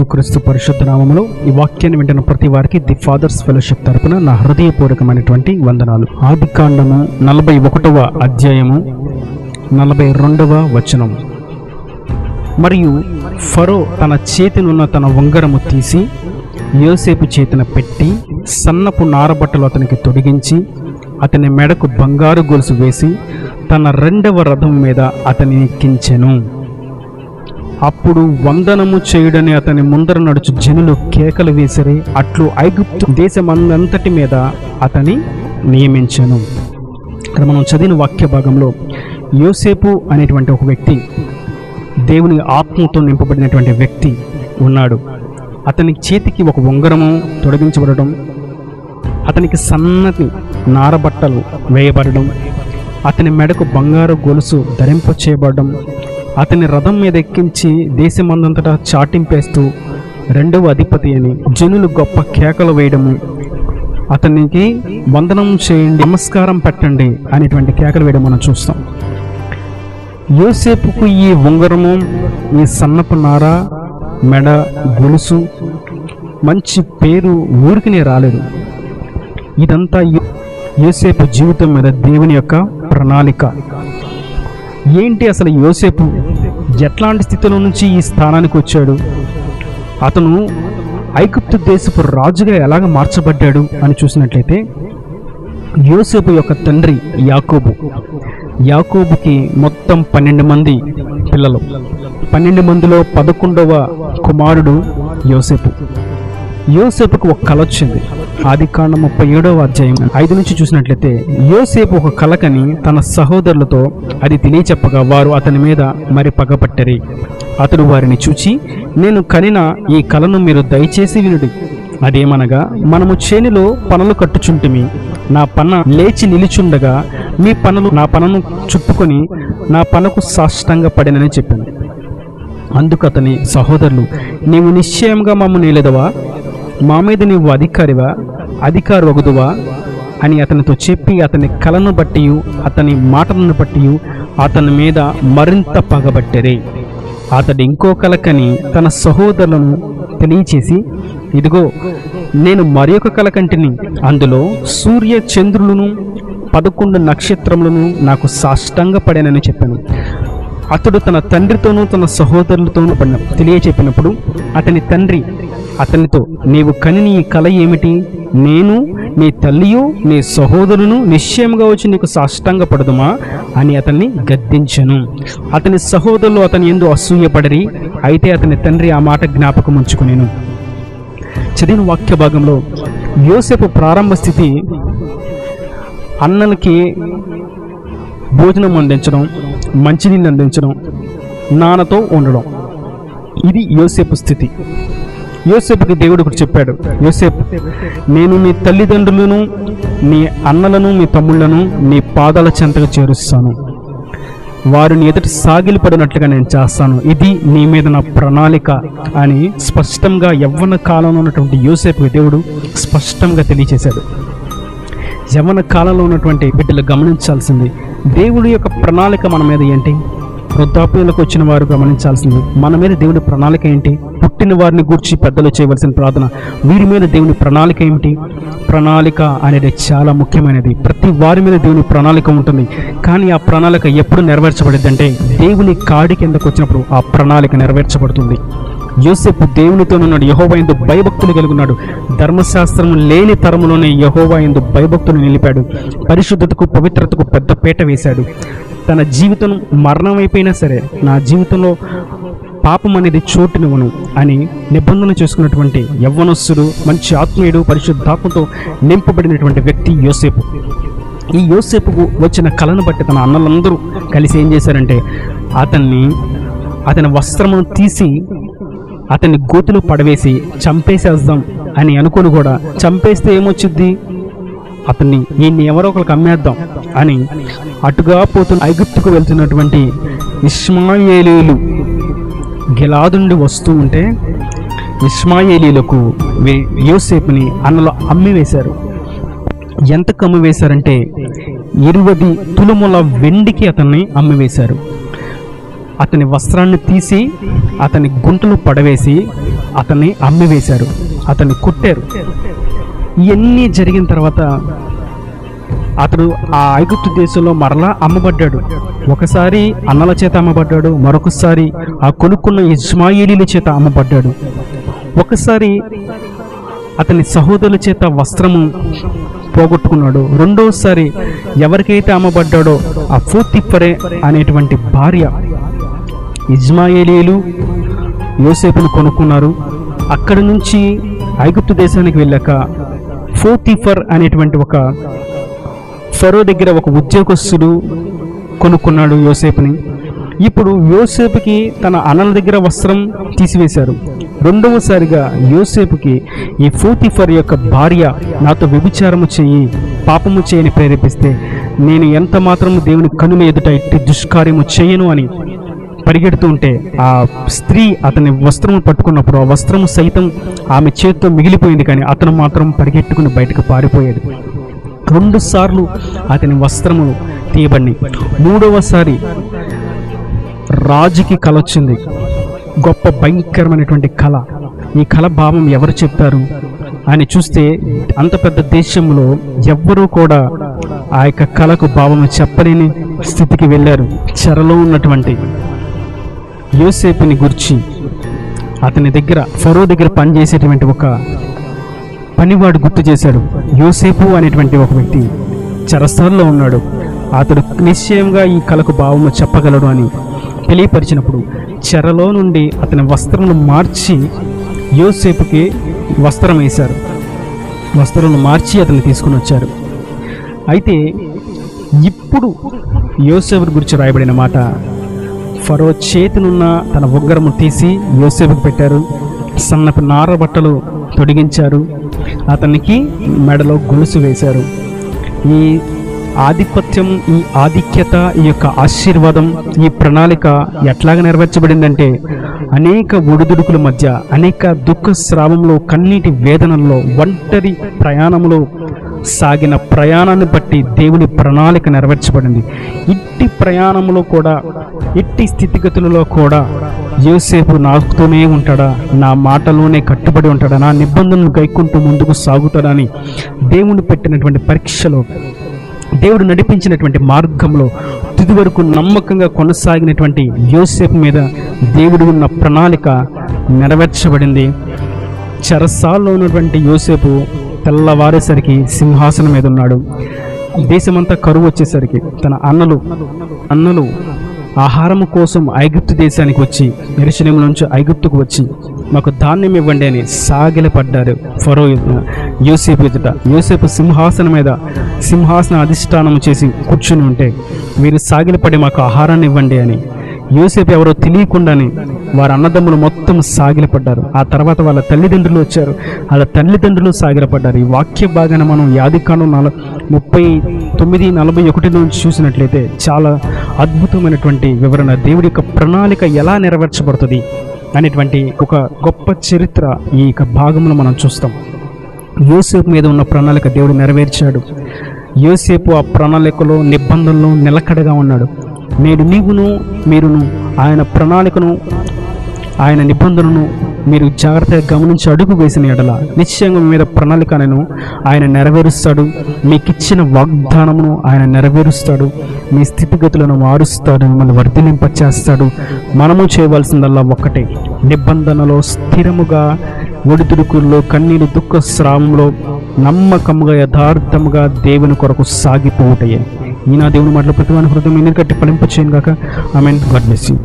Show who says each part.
Speaker 1: యేసుక్రీస్తు పరిశుద్ధ నామములో ఈ వాక్యాన్ని వింటున్న ప్రతి వారికి ది ఫాదర్స్ ఫెలోషిప్ తరపున నా హృదయపూర్వకమైనటువంటి వందనాలు. ఆదికాండము 41వ అధ్యాయము 42వ వచనం. మరియు ఫరో తన చేతినున్న తన ఉంగరము తీసి యోసేపు చేతిన పెట్టి సన్నపు నారబట్టలు అతనికి తొడిగించి అతని మెడకు బంగారు గొలుసు వేసి తన 2వ రథం మీద అతని ఎక్కించెను. అప్పుడు వందనము చేయుడని అతని ముందర నడుచు జనులు కేకలు వేసిరి. అట్లు ఐగుప్తు దేశమందంతటి మీద అతని నియమించెను. ఇక్కడ మనం చదివిన వాక్య భాగంలో యోసేపు అనేటువంటి ఒక వ్యక్తి, దేవుని ఆత్మతో నింపబడినటువంటి వ్యక్తి ఉన్నాడు. అతని చేతికి ఒక ఉంగరము తొలగించబడడం, అతనికి సన్నటి నారబట్టలు వేయబడడం, అతని మెడకు బంగారు గొలుసు ధరింప చేయబడడం, అతని రథం మీద ఎక్కించి దేశమందంతటా చాటింపేస్తూ 2వ అధిపతి అని జనులు గొప్ప కేకలు వేయడము, అతనికి వందనం చేయండి, నమస్కారం పెట్టండి అనేటువంటి కేకలు వేయడం మనం చూస్తాం. యోసేపుకు ఈ ఉంగరము, ఈ సన్నపు నార, మెడ గొలుసు, మంచి పేరు ఊరికినే రాలేదు. ఇదంతా యోసేపు జీవితం మీద దేవుని యొక్క ప్రణాళిక. ఏంటి అసలు యోసేపు ఎట్లాంటి స్థితిలో నుంచి ఈ స్థానానికి వచ్చాడు, అతను ఐగుప్తు దేశపు రాజుగా ఎలాగ మార్చబడ్డాడు అని చూసినట్లయితే, యోసేపు యొక్క తండ్రి యాకోబుకి మొత్తం 12 మంది పిల్లలు. 12 మందిలో 11వ కుమారుడు యోసేపుకు ఒక కల వచ్చింది. ఆదికాండం 37వ అధ్యాయం 5 నుంచి చూసినట్లయితే, యోసేపు ఒక కలకని తన సహోదరులతో అది తెలియచెప్పగా వారు అతని మీద మరి పగపట్టరి. అతడు వారిని చూచి, నేను కనిన ఈ కలను మీరు దయచేసి వినుడి. అదేమనగా, మనము చేనిలో పనులు కట్టుచుంటిమి, నా పన లేచి నిలిచుండగా మీ పనులు నా పనను చుట్టుకొని నా పనకు సాష్టంగా పడినని చెప్పాను. అందుకు అతని సహోదరులు, నీవు నిశ్చయంగా మమ్ము నేలెదవా, మా మీద నీవు అధికారి వగుదువా అని అతనితో చెప్పి అతని కలను బట్టి అతని మాటలను బట్టి అతని మీద మరింత పగబట్టరే. అతడు ఇంకో కలకని తన సహోదరులను తెలియచేసి, ఇదిగో నేను మరి ఒక కలకంటిని, అందులో సూర్య చంద్రులను 11 నక్షత్రములను నాకు సాష్టంగా పడానని చెప్పాను. అతడు తన తండ్రితోనూ తన సహోదరులతోనూ తెలియచెప్పినప్పుడు అతని తండ్రి అతనితో, నీవు కని నీ కల ఏమిటి? నేను నీ తల్లియు నీ సహోదరును నిశ్చయంగా వచ్చి నీకు సాష్టంగా పడదుమా అని అతన్ని గద్దించెను. అతని సహోదరులు అతని యందు అసూయపడరి. అయితే అతని తండ్రి ఆ మాట జ్ఞాపకం ఉంచుకునేను. చదివిన వాక్య భాగంలో యోసేపు ప్రారంభ స్థితి అన్నలకి భోజనం అందించడం, మంచినీళ్ళు అందించడం, నాన్నతో ఉండడం. ఇది యోసేపు స్థితి. యోసేపుకి దేవుడు ఒకటి చెప్పాడు, యోసేపు, నేను నీ తల్లిదండ్రులను, నీ అన్నలను, మీ తమ్ముళ్లను నీ పాదాల చెంతగా చేరుస్తాను, వారిని ఎదుటి సాగిలిపడినట్లుగా నేను చేస్తాను, ఇది నీ మీద నా ప్రణాళిక అని స్పష్టంగా యవ్వన కాలంలో ఉన్నటువంటి యోసేపుకి దేవుడు స్పష్టంగా తెలియచేశాడు. యవ్వన కాలంలో ఉన్నటువంటి బిడ్డలు గమనించాల్సింది, దేవుడి యొక్క ప్రణాళిక మన మీద ఏంటి? వృద్ధాప్యంలోకి వచ్చిన వారు గమనించాల్సింది, మన మీద దేవుని ప్రణాళిక ఏంటి? పుట్టిన వారిని గూర్చి పెద్దలు చేయవలసిన ప్రార్థన, వీరి మీద దేవుని ప్రణాళిక ఏమిటి? ప్రణాళిక అనేది చాలా ముఖ్యమైనది. ప్రతి వారి మీద దేవుని ప్రణాళిక ఉంటుంది. కానీ ఆ ప్రణాళిక ఎప్పుడు నెరవేర్చబడింది అంటే, దేవుని కాడి కిందకు వచ్చినప్పుడు ఆ ప్రణాళిక నెరవేర్చబడుతుంది. యోసేపు దేవునితో ఉన్నాడు, యెహోవా యందు భయభక్తులు కలిగి ఉన్నాడు. ధర్మశాస్త్రము లేని తరములోనే యెహోవా యందు భయభక్తులు నిలిపాడు. పరిశుద్ధతకు, పవిత్రతకు పెద్ద పీట వేశాడు. తన జీవితం మరణం అయిపోయినా సరే, నా జీవితంలో పాపం అనేది చోటునివ్వను అని నిబంధన చేసుకున్నటువంటి యవ్వనస్తుడు, మంచి ఆత్మీయుడు, పరిశుద్ధాత్మతో నింపబడినటువంటి వ్యక్తి యోసేపు. ఈ యోసేపుకు వచ్చిన కలను బట్టి తన అన్నలందరూ కలిసి ఏం చేశారంటే, అతని వస్త్రమును తీసి అతన్ని గోతులో పడవేసి చంపేసేద్దాం అని అనుకుని కూడా, చంపేస్తే ఏమొచ్చుద్ది, ఈయన్ని ఎవరో ఒకరికి అమ్మేద్దాం అని అటుగా పోతున్న ఐగుప్తుకు వెళ్తున్నటువంటి ఇష్మాయేలీయులు గిలాదుండి వస్తూ ఉంటే, ఇష్మాయేలీయులకు యోసేపుని అన్నలో అమ్మివేశారు. ఎంతకు అమ్మివేశారంటే 20 తులముల వెండికి అతన్ని అమ్మివేశారు. అతని వస్త్రాన్ని తీసి అతని గుంటలో పడవేసి అతన్ని అమ్మివేశారు, అతన్ని కొట్టారు. ఇవన్నీ జరిగిన తర్వాత అతడు ఆ ఐగుప్తు దేశంలో మరలా అమ్మబడ్డాడు. ఒకసారి అన్నల చేత అమ్మబడ్డాడు, మరొకసారి ఆ కొనుక్కున్న ఇష్మాయేలీల చేత అమ్మబడ్డాడు. ఒకసారి అతని సహోదరుల చేత వస్త్రము పోగొట్టుకున్నాడు. రెండోసారి ఎవరికైతే అమ్మబడ్డాడో ఆ పోతీఫరే అనేటువంటి భార్య, ఇష్మాయేలీలు యోసేపును కొనుక్కున్నారు. అక్కడి నుంచి ఐగుప్తు దేశానికి వెళ్ళాక పోతీఫర్ అనేటువంటి ఒక ఫరో దగ్గర ఒక ఉద్యోగస్తుడు కొనుక్కున్నాడు యోసేపుని. ఇప్పుడు యోసేపుకి తన అన్నల దగ్గర వస్త్రం తీసివేశారు. రెండవసారిగా యోసేపుకి ఈ పోతీఫర్ యొక్క భార్య నాతో వ్యభిచారము చెయ్యి, పాపము చేయని ప్రేరేపిస్తే నేను ఎంత మాత్రము దేవుని కనుల ఎదుట ఇట్టి దుష్కార్యము చేయను అని పరిగెడుతూ ఉంటే ఆ స్త్రీ అతని వస్త్రము పట్టుకున్నప్పుడు ఆ వస్త్రము సైతం ఆమె చేతితో మిగిలిపోయింది, కానీ అతను మాత్రం పరిగెట్టుకుని బయటకు పారిపోయాడు. 2 సార్లు అతని వస్త్రము తీయబడి, 3వసారి రాజుకి కల వచ్చింది, గొప్ప భయంకరమైనటువంటి కళ. ఈ కళ భావం ఎవరు చెప్తారు అని చూస్తే అంత పెద్ద దేశంలో ఎవ్వరూ కూడా ఆ యొక్క కళకు భావము చెప్పలేని స్థితికి వెళ్ళారు. చెరలో ఉన్నటువంటి యోసేపుని గురించి అతని దగ్గర ఫరో దగ్గర పనిచేసేటువంటి ఒక పనివాడు గుర్తు చేశాడు. యోసేపు అనేటువంటి ఒక వ్యక్తి చెరసాల్లో ఉన్నాడు, అతడు నిశ్చయంగా ఈ కళకు భావము చెప్పగలడు అని తెలియపరిచినప్పుడు చెరలో నుండి అతని వస్త్రములు మార్చి యోసేపుకి వస్త్రం వేశారు. వస్త్రాలను మార్చి అతన్ని తీసుకుని వచ్చారు. అయితే ఇప్పుడు యోసేపు గురించి రాయబడిన మాట, ఫరో చేతినున్న తన ఉగ్రము తీసి యోసేపుకి పెట్టారు, సన్నపు నార బట్టలు తొడిగించారు, అతనికి మెడలో గొలుసు వేశారు. ఈ ఆధిపత్యం, ఈ ఆధిక్యత, ఈ యొక్క ఆశీర్వాదం, ఈ ప్రణాళిక ఎట్లాగ నెరవేర్చబడిందంటే అనేక ఒడిదుడుకుల మధ్య, అనేక దుఃఖ స్రావంలో, కన్నీటి వేదనల్లో, ఒంటరి ప్రయాణంలో సాగిన ప్రయాణాన్ని బట్టి దేవుని ప్రణాళిక నెరవేర్చబడింది. ఇట్టి ప్రయాణంలో కూడా, ఇట్టి స్థితిగతులలో కూడా యోసేపు నాకుతూనే ఉంటాడా, నా మాటలోనే కట్టుబడి ఉంటాడా, నా నిబంధనలు గైకుంటూ ముందుకు సాగుతాడని దేవుని పెట్టినటువంటి పరీక్షలో, దేవుడు నడిపించినటువంటి మార్గంలో తుది వరకు నమ్మకంగా కొనసాగినటువంటి యోసేపు మీద దేవుడు ఉన్న ప్రణాళిక నెరవేర్చబడింది. చెరసాల్లో ఉన్నటువంటి యోసేపు తెల్లవారేసరికి సింహాసనం మీద ఉన్నాడు. దేశమంతా కరువు వచ్చేసరికి తన అన్నలు ఆహారము కోసం ఐగుప్తు దేశానికి వచ్చి, యెరూషలేము నుంచి ఐగుప్తుకు వచ్చి మాకు ధాన్యం ఇవ్వండి అని సాగిలపడ్డారు ఫరో యోసేపు ఎదుట. యోసేపు సింహాసన అధిష్టానం చేసి కూర్చుని ఉంటే మీరు సాగిలపడి మాకు ఆహారాన్ని ఇవ్వండి అని యోసేపు ఎవరో తెలియకుండానే వారి అన్నదమ్ములు మొత్తం సాగిలపడ్డారు. ఆ తర్వాత వాళ్ళ తల్లిదండ్రులు వచ్చారు, వాళ్ళ తల్లిదండ్రులు సాగిలపడ్డారు. ఈ వాక్య భాగాన్ని మనం యాదికాండం 39:41 నుంచి చూసినట్లయితే చాలా అద్భుతమైనటువంటి వివరణ, దేవుడి యొక్క ప్రణాళిక ఎలా నెరవేర్చబడుతుంది అనేటువంటి ఒక గొప్ప చరిత్ర ఈ యొక్క భాగంలో మనం చూస్తాం. యోసేపు మీద ఉన్న ప్రణాళిక దేవుడు నెరవేర్చాడు. యోసేపు ఆ ప్రణాళికలో, నిబంధనలో నిలకడగా ఉన్నాడు. నేడు మీరును ఆయన ప్రణాళికను, ఆయన నిబంధనను మీరు జాగ్రత్తగా గమనించి అడుగు వేసిన ఎడల నిశ్చయంగా మీ మీద ప్రణాళికను ఆయన నెరవేరుస్తాడు. మీకు ఇచ్చిన వాగ్దానమును ఆయన నెరవేరుస్తాడు. మీ స్థితిగతులను మారుస్తాడు, మిమ్మల్ని వర్ధిలింపచేస్తాడు. మనము చేయవలసిందల్లా ఒక్కటే, నిబంధనలో స్థిరముగా, ఒడిదుడుకుల్లో, కన్నీరు దుఃఖ స్రావంలో నమ్మకముగా, యథార్థముగా దేవుని కొరకు సాగిపోవుటయే. ఈ నా దేవుని మాటలు ప్రతి వాని హృదయం ఎన్ని కట్టి ఫలింపచేయను గాక. ఆమేన్. God bless you.